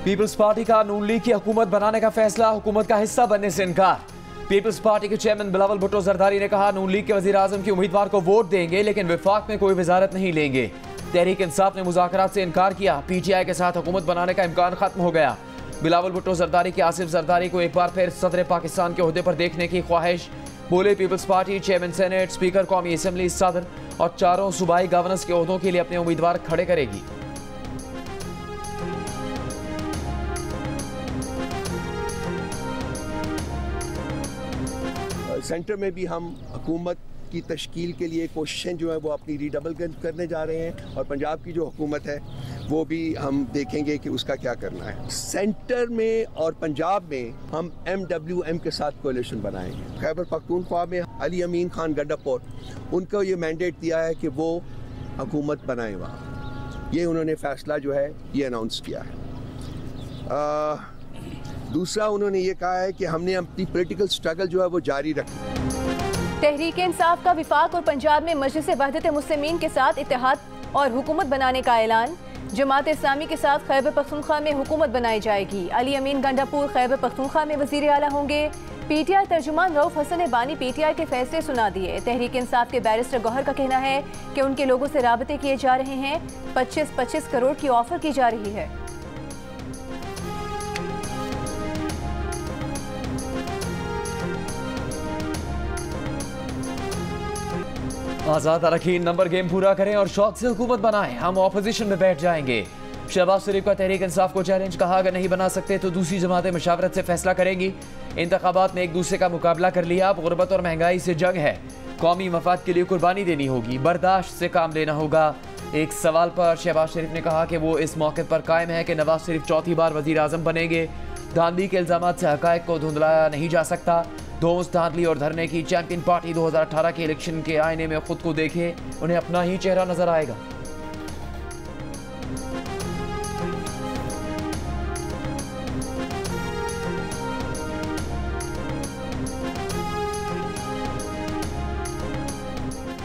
Peoples party का नून league की हुकूमत बनाने का फैसला, हुकूमत का हिस्सा बनने से इनकार। पीपल्स पार्टी के चेयरमैन बिलावल भुट्टो जरदारी ने कहा, नून लीग के वजीर आजम की उम्मीदवार को वोट देंगे लेकिन विफाक में कोई वजारत नहीं लेंगे। तहरीक इंसाफ ने मुज़ाकरात से इनकार किया, पीटीआई के साथ हुकूमत बनाने का इम्कान खत्म हो गया। बिलावल भुट्टो जरदारी की आसिफ जरदारी को एक बार फिर सदर पाकिस्तान के ओहदे पर देखने की ख्वाहिश। बोले, peoples party chairman senate, speaker कौमी असम्बली, सदर और चारों सूबाई गवर्नर्स के ओहदों के लिए अपने उम्मीदवार खड़े करेगी। सेंटर में भी हम हुकूमत की तश्कील के लिए कोशिशें जो है वो अपनी रीडबल करने जा रहे हैं और पंजाब की जो हुकूमत है वो भी हम देखेंगे कि उसका क्या करना है। सेंटर में और पंजाब में हम MWM के साथ कोalition बनाएंगे। खैबर पख्तूनख्वा में अली अमीन खान गंडापुर, उनको ये मैंडेट दिया है कि वो हुकूमत बनाए वहाँ। ये उन्होंने फ़ैसला जो है ये अनाउंस किया है। दूसरा उन्होंने ये कहा है कि हमने अपनी पॉलिटिकल स्ट्रगल जो है वो जारी रखी। तहरीक इंसाफ का विफाक और पंजाब में मजलिस वहदत मुस्लिमीन के साथ इत्तेहाद और हुकूमत बनाने का ऐलान। जमात इस्लामी के साथ खैबर पख्तूनख्वा में हुकूमत बनाई जाएगी। अली अमीन गंडापुर खैबर पख्तूनख्वा में वजीर आला होंगे। पीटीआई तर्जुमान रऊफ हसन ने बानी पीटीआई के फैसले सुना दिए। तहरीक इंसाफ के बैरिस्टर गौहर का कहना है कि उनके लोगों से राबते किए जा रहे हैं। 25-25 करोड़ की ऑफर की जा रही है। आजाद अरकान नंबर गेम पूरा करें और शौक से हुकूमत बनाएं, हम ऑपोजिशन में बैठ जाएंगे। शहबाज शरीफ का तहरीक इंसाफ को चैलेंज, कहा अगर नहीं बना सकते तो दूसरी जमातें मशावरत से फैसला करेंगी। इंतखाबात में एक दूसरे का मुकाबला कर लिया, अब गुर्बत और महंगाई से जंग है, कौमी मफाद के लिए कुर्बानी देनी होगी, बर्दाश्त से काम लेना होगा। एक सवाल पर शहबाज शरीफ ने कहा कि वो इस मौके पर कायम है कि नवाज शरीफ चौथी बार वजीर आजम बनेंगे। धांधली के इल्जाम से हकायक को धुंधलाया नहीं जा सकता। दोस्त धांधली और धरने की चैंपियन पार्टी 2018 के इलेक्शन के आईने में खुद को देखे, उन्हें अपना ही चेहरा नजर आएगा।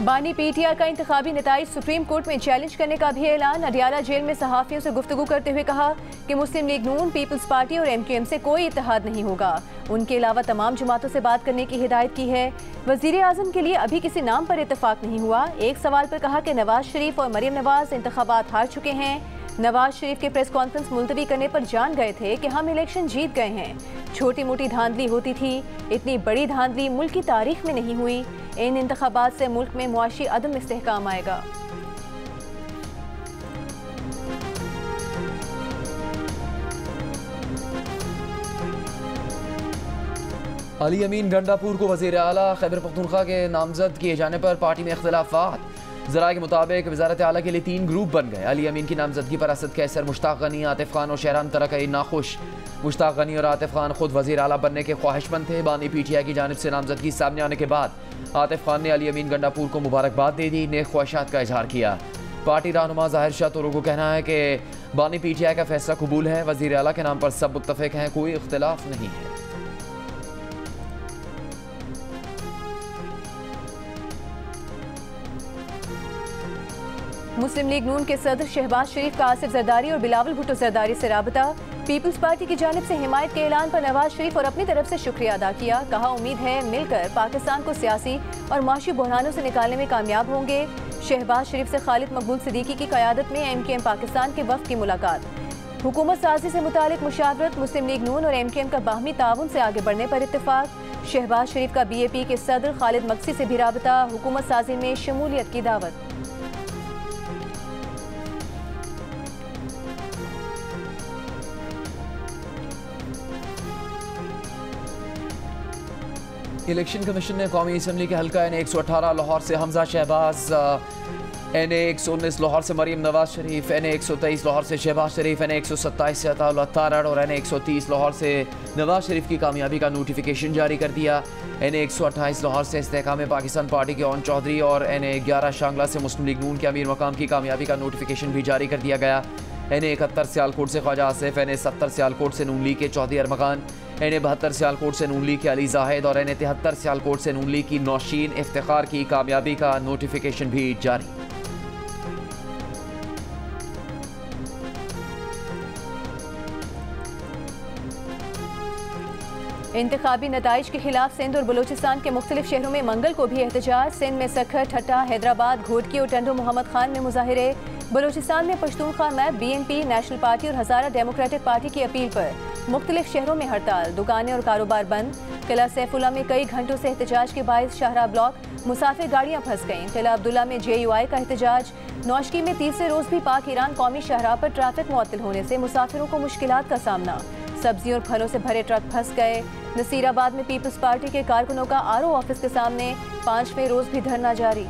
बानी पीटीआई का इंतखाबी नताइज सुप्रीम कोर्ट में चैलेंज करने का भी ऐलान। अडियाला जेल में सहाफियों से गुफ्तगू करते हुए कहा कि मुस्लिम लीग नून, पीपल्स पार्टी और MQM से कोई इत्तेहाद नहीं होगा। उनके अलावा तमाम जमातों से बात करने की हिदायत की है। वजीर आजम के लिए अभी किसी नाम पर इत्तेफाक नहीं हुआ। एक सवाल पर कहा कि नवाज शरीफ और मरियम नवाज इंतखाबात हार चुके हैं। नवाज शरीफ के प्रेस कॉन्फ्रेंस मुलतवी करने पर जान गए थे कि हम इलेक्शन जीत गए हैं। छोटी मोटी धांधली होती थी, इतनी बड़ी धांधली मुल्क की तारीख में नहीं हुई। इन इंतखाबात से मुल्क में मुआशी अदम इस्तेहकाम आएगा। अली अमीन गंडापुर को वज़ीर आला खैबर पख्तूनख्वा के नामजद किए जाने पर पार्टी में इख्तिलाफात। ज़राए के मुताबिक वज़ारत आला के लिए 3 ग्रुप बन गए। अली अमीन की नामजदगी पर असद कैसर, मुश्ताक गनी, आतिफ खान और शहरान तरक़ई नाखुश। मुश्ताक गनी और आतिफ खान खुद वज़ीर आला बनने के ख्वाहिशमंद थे। बानी पीटीआई की जानिब से नामजदगी सामने आने के बाद आतिफ खान ने अली अमीन गंडापुर को मुबारकबाद दे दी, नेक ख्वाहिशात का इजहार किया। पार्टी रहनुमा ज़ाहिर शाह तुर्र को कहना है कि बानी पीटीआई का फैसला कबूल है, वज़ीर आला के नाम पर सब मुत्तफ़िक हैं, कोई इख्तिलाफ नहीं है। मुस्लिम लीग नून के सदर शहबाज शरीफ का आसिफ जरदारी और बिलावल भुट्टो जरदारी से राबता। पीपल्स पार्टी की जानिब से हिमायत के ऐलान पर नवाज शरीफ और अपनी तरफ से शुक्रिया अदा किया। कहा उम्मीद है मिलकर पाकिस्तान को सियासी और माशी बहरानों से निकालने में कामयाब होंगे। शहबाज शरीफ से खालिद मकबूल सिद्दीकी की क़यादत में MQM पाकिस्तान के वफ़द की मुलाकात। हुकूमत साजी से मुतालिक मुशावरत, मुस्लिम लीग नून और MQM का बाहमी ताउन से आगे बढ़ने पर इत्तेफाक। शहबाज शरीफ का BAP के सदर खालिद मक्सी से भी राबता, हुकूमत साजी में शमूलियत की दावत। इलेक्शन कमीशन ने कौमी असम्बली के हल्का NA-118 लाहौर से हमजा शहबाज, NA-119 लाहौर से मरीम नवाज शरीफ, NA-123 लाहौर से शहबाज शरीफ, NA-127 से अताउल्लाह तारड़ और NA-130 लाहौर से नवाज शरीफ की कामयाबी का नोटिफिकेशन जारी कर दिया। NA-128 लाहौर से इस्तेहकाम पाकिस्तान पार्टी के ओन चौधरी और NA-11 शांगला से मुस्लिम लीग नून के अमीर मकाम की कामयाबी का नोटिफिकेशन भी जारी कर दिया गया। NA-71 सियालकोट से ख्वाजा आसिफ, NA-70 सियालकोट से नून लीग के चौधरी अरमगान, NA-72 सियालकोट से नून लीग के अली जाहिद और NA-73 सियालकोट से नून लीग की नौशीन इफ्तिखार की कामयाबी का नोटिफिकेशन भी जारी। इंतखाबी नताइज के खिलाफ सिंध और बलूचिस्तान के मुख्तलिफ शहरों में मंगल को भी एहतजाज। सिंध में सखर, ठट्टा, हैदराबाद, घोटकी और टंडो मोहम्मद खान में मुजाहिरे। बलूचिस्तान में Pashtunkhwa map, BNP, national party और हज़ारा डेमोक्रेटिक पार्टी की अपील पर मुख्तलिफ शहरों में हड़ताल। दुकानें और कारोबार बंद। किला सैफुल्ला में कई घंटों से एहतजाज के बायस शाहराह ब्लॉक, मुसाफिर गाड़ियाँ फंस गईं। किला अब्दुल्ला में JUI का एहतजाज। नौशकी में तीसरे रोज भी पाक ईरान कौमी शाहराह पर ट्रैफिक मुअत्तल होने से मुसाफिरों को मुश्किलात का सामना। सब्जियों और फलों से भरे ट्रक फंस गए। नसीराबाद में पीपल्स पार्टी के कारकुनों का RO ऑफिस के सामने 5वें रोज भी धरना जारी।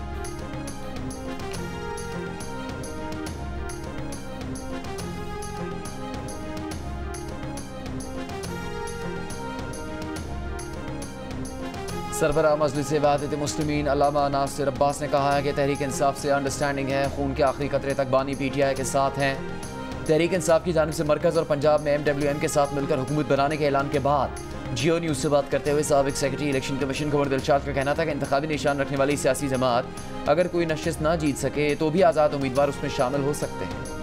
सरबराह मजलिस वहदत मुस्लिमीन अल्लामा नासिर अब्बास ने कहा है कि तहरीक इंसाफ से अंडरस्टैंडिंग है, खून के आखिरी कतरे तक बानी PTI के साथ हैं। तहरीक इंसाफ की जानिब से मरकज़ और पंजाब में MWM के साथ मिलकर हुकूमत बनाने के ऐलान के बाद जियो न्यूज़ से बात करते हुए साबिक सेक्रेटरी इलेक्शन कमीशन कुंवर दिलशाद का कहना था कि इंतखाबी निशान रखने वाली सियासी जमात अगर कोई नशिस्त ना जीत सके तो भी आज़ाद उम्मीदवार उसमें शामिल हो सकते हैं।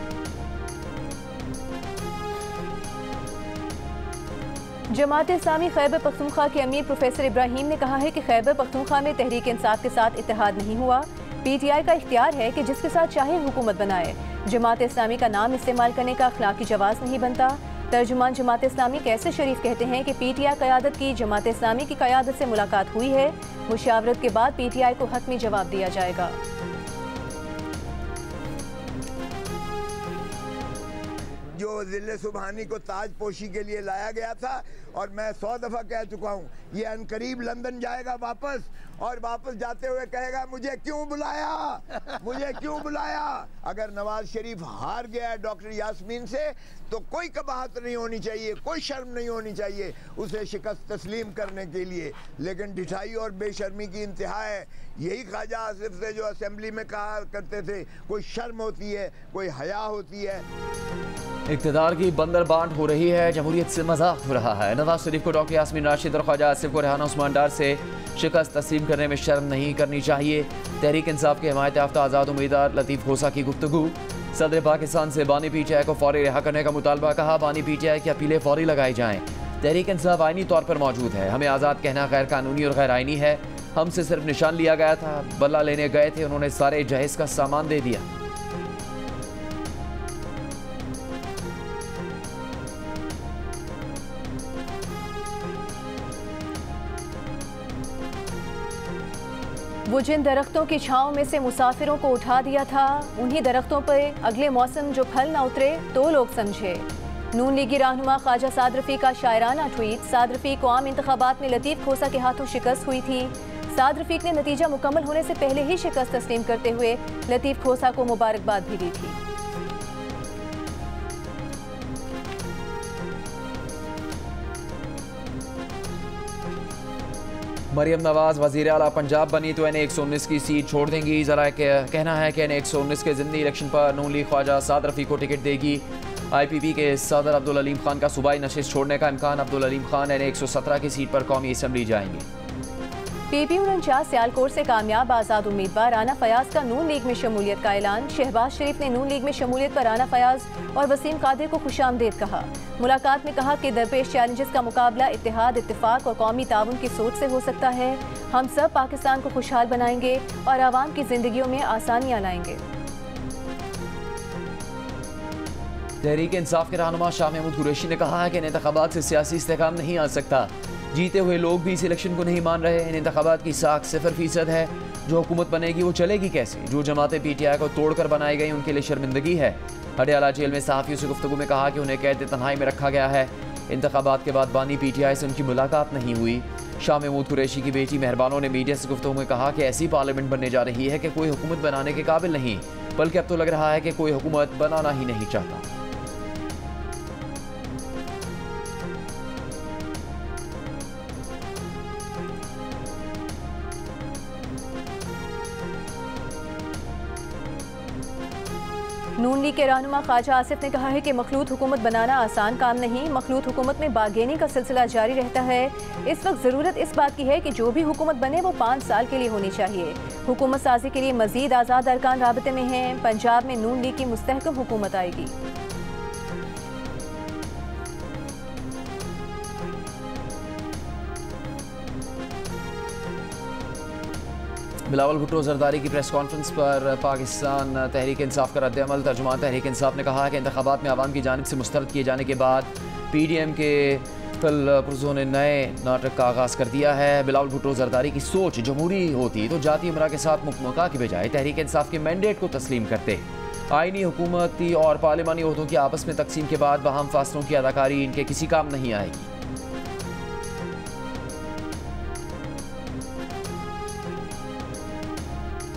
जमात इस्लामी खैबर पख्तूनख्वा के अमीर प्रोफेसर इब्राहिम ने कहा है कि खैबर पख्तूनख्वा में तहरीक इंसाफ के साथ इत्तेहाद नहीं हुआ। PTI का इख्तियार है कि जिसके साथ चाहे हुकूमत बनाए। जमात इस्लामी का नाम इस्तेमाल करने का अखलाकी जवाज़ नहीं बनता। तर्जुमान जमात इस्लामी कैसे शरीफ कहते हैं कि PTI क़यादत की जमात इस्लामी की क़यादत से मुलाकात हुई है। मुशावरत के बाद PTI को हतमी जवाब दिया जाएगा। जो ज़िले सुबहानी को ताज पोशी के लिए लाया गया था और मैं 100 दफ़ा कह चुका हूँ, ये अनकरीब लंदन जाएगा वापस और वापस जाते हुए कहेगा मुझे क्यों बुलाया, मुझे क्यों बुलाया। अगर नवाज शरीफ हार गया है डॉक्टर यास्मीन से तो कोई कबाहत नहीं होनी चाहिए, कोई शर्म नहीं होनी चाहिए उसे शिकस्त तस्लीम करने के लिए, लेकिन ढिठाई और बेशर्मी की इंतहा है। यही ख्वाजा आसिफ से जो असेंबली में कहा करते थे कोई शर्म होती है, कोई हया होती है। इक़्तिदार की बंदर बांट हो रही है, जमहूरियत से मजाक हो रहा है। नवाज शरीफ को डॉक्टर यास्मीन राशिद और ख्वाजा आसिफ को रेहाना उस्मान डार से शिकस्त तस्लीम करने में शर्म नहीं करनी चाहिए। तहरीक इंसाफ के हिमायत याफ्ता आज़ाद उम्मीदवार लतीफ़ खोसा की गुफ्तगू। सदर पाकिस्तान से बानी PTI को फौरी रिहा करने का मुतालबा, कहा बानी PTI की अपीलें फौरी लगाई जाएँ। तहरीक इंसाफ आइनी तौर पर मौजूद है, हमें आज़ाद कहना गैर कानूनी और गैर आइनी है। हमसे सिर्फ निशान लिया गया था, बदला लेने गए थे, उन्होंने सारे जहेज़ का सामान दे दिया। वो जिन दरख्तों की छांव में से मुसाफिरों को उठा दिया था, उन्हीं दरख्तों पर अगले मौसम जो फल न उतरे तो लोग समझे। नून लीगी रहनुमा ख्वाजा साद रफ़ी का शायराना ट्वीट। साद रफ़ीक को आम इंतखाबात में लतीफ़ खोसा के हाथों शिकस्त हुई थी। साद रफ़ीक ने नतीजा मुकम्मल होने से पहले ही शिकस्त तस्लीम करते हुए लतीफ़ खोसा को मुबारकबाद भी दी थी। मरियम नवाज वज़ीर आला पंजाब बनी तो NA-119 की सीट छोड़ देंगी। ज़रा कहना है कि NA-119 के ज़िमनी इलेक्शन पर नून लीग ख्वाजा साद रफ़ी को टिकट देगी। IPP के सदर अब्दुल अलीम खान का सूबाई नशिस्त छोड़ने का इम्कान। अब्दुल अलीम खान NA-117 की सीट पर कौमी असम्बली जाएंगे। PP49 सियालकोट से कामयाब आज़ाद उम्मीदवार राना फयाज का नून लीग में शमूलियत का ऐलान। शहबाज शरीफ ने नून लीग में शमूलियत पर राना फयाज और वसीम कादिर को खुशामदीद कहा। मुलाकात में कहा कि दरपेश चैलेंजेस का मुकाबला इत्तेहाद, इत्तेफाक और कौमी ताउन की सोच से हो सकता है। हम सब पाकिस्तान को खुशहाल बनाएंगे और आवाम की जिंदगियों में आसानियाँ लाएंगे। तहरीक इंसाफ के रहनुमा शाह महमूद कुरैशी ने कहा है कि इन इंतखाबात से सियासी इस्तेहकाम नहीं आ सकता। जीते हुए लोग भी इस इलेक्शन को नहीं मान रहे। इन इंतखाबात की साख 0% है। जो हुकूमत बनेगी वो चलेगी कैसे? जो जमातें PTI को तोड़कर बनाई गई उनके लिए शर्मिंदगी है। हडियाला जेल में सहाफ़ियों से गुफ्तगू में कहा कि उन्हें कैद तन्हाई में रखा गया है। इंतखाबात के बाद बानी PTI से उनकी मुलाकात नहीं हुई। शाह महमूद कुरैशी की बेटी मेहरबानों ने मीडिया से गुफ्तगू में कहा कि ऐसी पार्लियामेंट बनने जा रही है कि कोई हुकूमत बनाने के काबिल नहीं, बल्कि अब तो लग रहा है कि कोई हुकूमत बनाना ही नहीं चाहता। नून लीग के रहनुमा ख्वाजा आसिफ ने कहा है कि मखलूत हुकूमत बनाना आसान काम नहीं। मखलूत हुकूमत में बागेनी का सिलसिला जारी रहता है। इस वक्त ज़रूरत इस बात की है कि जो भी हुकूमत बने वो 5 साल के लिए होनी चाहिए। हुकूमत साजी के लिए मजीद आज़ाद अरकान राबते में हैं। पंजाब में नून लीग की मुस्तहकम हुकूमत आएगी। बिलावल भुट्टो जरदारी की प्रेस कॉन्फ्रेंस पर पाकिस्तान तहरीक इंसाफ का रद्द-ए-अमल। तर्जुमान तहरीक इंसाफ ने कहा है कि इंतखाबात में आवाम की जानिब से मुस्तरद किए जाने के बाद PDM के पुरजों ने नए नाटक का आगाज़ कर दिया है। बिलावल भुट्टो जरदारी की सोच जमहूरी होती तो जाती उमरा के साथ मुकमका के बजाय तहरीक इंसाफ के मैंडेट को तस्लीम करते। आईनी, हुकूमती और पार्लिमानी ओहदों की आपस में तकसीम के बाद बाहम फासलों की अदाकारी इनके किसी काम नहीं आएगी।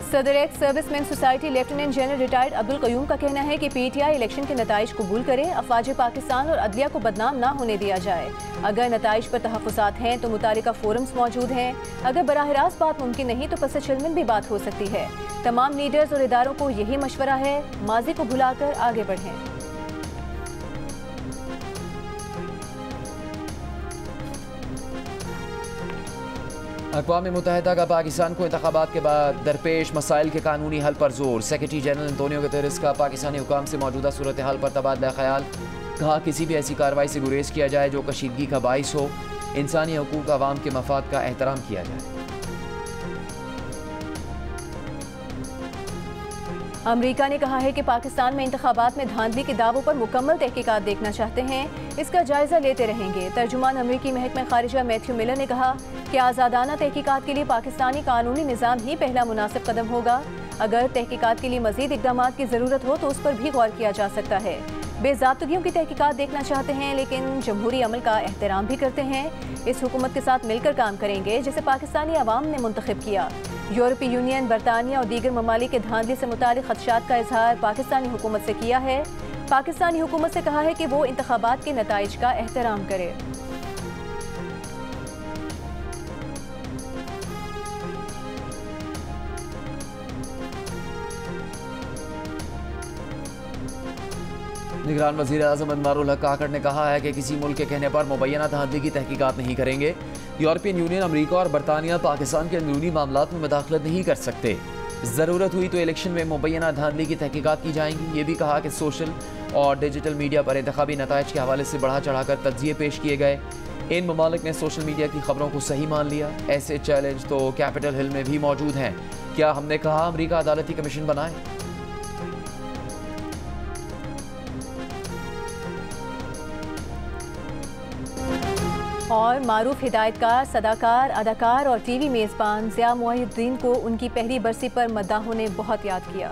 सदर ex serviceman society lieutenant general retired Abdul Qayyum का कहना है कि PTI इलेक्शन के नताइज कबूल करे, अफवाज पाकिस्तान और अदलिया को बदनाम ना होने दिया जाए। अगर नताइज पर तहफ़्फ़ुज़ात हैं तो मुतालिका फोरम्स मौजूद हैं। अगर बराह रास्त बात मुमकिन नहीं तो पस चलमन भी बात हो सकती है। तमाम लीडर्स और इदारों को यही मशवरा है, माजी को भुलाकर आगे बढ़ें। अक़वाम मुत्तहिदा का पाकिस्तान को इंतखाबात के बाद दरपेश मसाइल के कानूनी हल पर जोर। सेक्रेटरी जनरल एंटोनियो गुतेरेस का पाकिस्तानी हुकाम से मौजूदा सूरत हाल पर तबादला ख्याल। कहा किसी भी ऐसी कार्रवाई से गुरेज किया जाए जो कशीदगी का बाइस हो। इंसानी हकूक़ अवाम के मफाद का एहतराम किया जाए। अमेरिका ने कहा है कि पाकिस्तान में इंतखाबात में धांधली के दावों पर मुकम्मल तहकीकात देखना चाहते हैं, इसका जायजा लेते रहेंगे। तर्जुमान अमरीकी महकमा खारिजा मैथ्यू मिलर ने कहा कि आज़ादाना तहकीकात के लिए पाकिस्तानी कानूनी निज़ाम ही पहला मुनासिब कदम होगा। अगर तहकीकात के लिए मज़ीद इक़दाम की ज़रूरत हो तो उस पर भी गौर किया जा सकता है। बेज़ाब्तगियों की तहकीकात देखना चाहते हैं लेकिन जमहूरी अमल का एहतराम भी करते हैं। इस हुकूमत के साथ मिलकर काम करेंगे जिसे पाकिस्तानी अवाम ने मुंतखब किया। यूरोपीय यूनियन, बरतानिया और दीगर ममालिक के धांधली से मुतालिक खदशात का इजहार पाकिस्तानी हुकूमत से किया है। पाकिस्तानी हुकूमत से कहा है कि वो इंतखाबात के नताइज का एहतराम करे। निगरान वज़ीर आज़म अनवारुल हक काकड़ ने कहा है कि किसी मुल्क के कहने पर मुबैना धांधली की तहकीकात नहीं करेंगे। यूरोपियन यूनियन, अमरीका और बरतानिया पाकिस्तान के अंदरूनी मामलात में मुदाखलत नहीं कर सकते। ज़रूरत हुई तो इलेक्शन में मुबैना धांधली की तहकीकात की जाएंगी। ये भी कहा कि सोशल और डिजिटल मीडिया पर इंतखाबी नताइज के हवाले से बढ़ा चढ़ाकर तज्ज़िये पेश किए गए। इन ममालिक ने सोशल मीडिया की खबरों को सही मान लिया। ऐसे चैलेंज तो कैपिटल हिल में भी मौजूद हैं। क्या हमने कहा अमरीका अदालती कमीशन बनाए? और मारूफ हिदायतकार, सदाकार, अदाकार और TV मेज़बान ज़िया मोहिउद्दीन को उनकी पहली बरसी पर मद्दाहों ने बहुत याद किया।